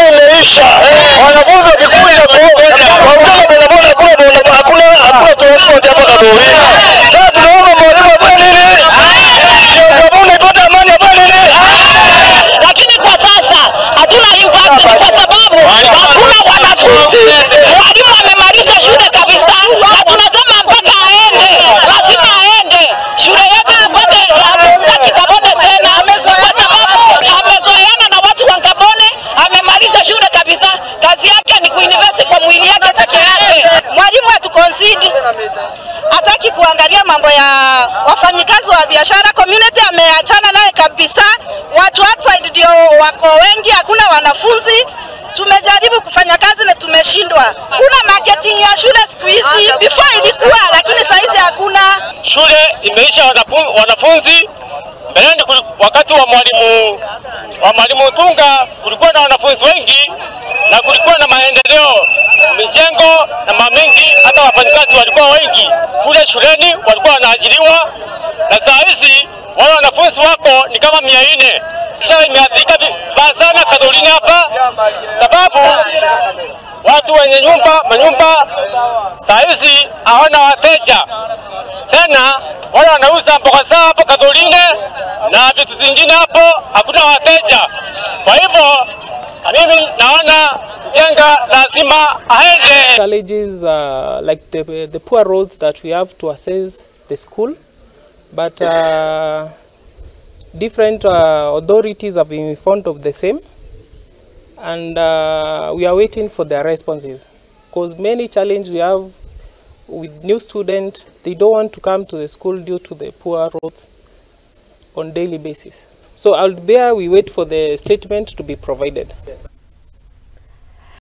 imeisha. Wanafunzi wakikuja hakuna transport hapa Kaduri. Sasa tunaomba mwalimu afanye nini? Nkabune ipate amani afanye nini? Lakini kwa sasa hatuna impact kwa sababu hakuna wanafunzi. Mwalimu amemaliza shule kabisa. Na tunasema mpaka aende, lazima aende. Shule yetu tupate Nkabune tena kwa sababu amezoeana na watu wa Nkabune, amemaliza shule kabisa. Kazi yake ni kuinvest kwa mwili yake peke yake. Mwalimu hatuconcede. Hataki kuangalia mambo ya wafanyikazi wa biashara. Community ameachana naye kabisa. Watu outside ndio wako wengi, hakuna wanafunzi. Tumejaribu kufanya kazi na tumeshindwa. Kuna marketing ya shule siku hizi, before ilikuwa lakini sasa hizi hakuna. Shule imeisha wanafunzi. Mbeleni wakati wa mwalimu Tunga kulikuwa na wanafunzi wengi na kulikuwa na maendeleo, mijengo na mamengi, hata wafanyikazi walikuwa wengi kule shuleni, walikuwa wanaajiriwa. Na saa hizi wale wanafunzi wako ni kama 400. Kisha imeathirika vibaya sana Kadurini hapa, sababu watu wenye manyumba saa hizi hawana wateja tena. Wale wanauza mboga zao hapo Kadurini na vitu zingine hapo, hakuna wateja. Kwa hivyo mimi naona njenga lazima aende. Challenges like the poor roads that we have to access the school, but different authorities have been informed of the same, and we are waiting for their responses, because many challenges we have with new students, they don't want to come to the school due to the poor roads on daily basis. So we wait for the statement to be provided.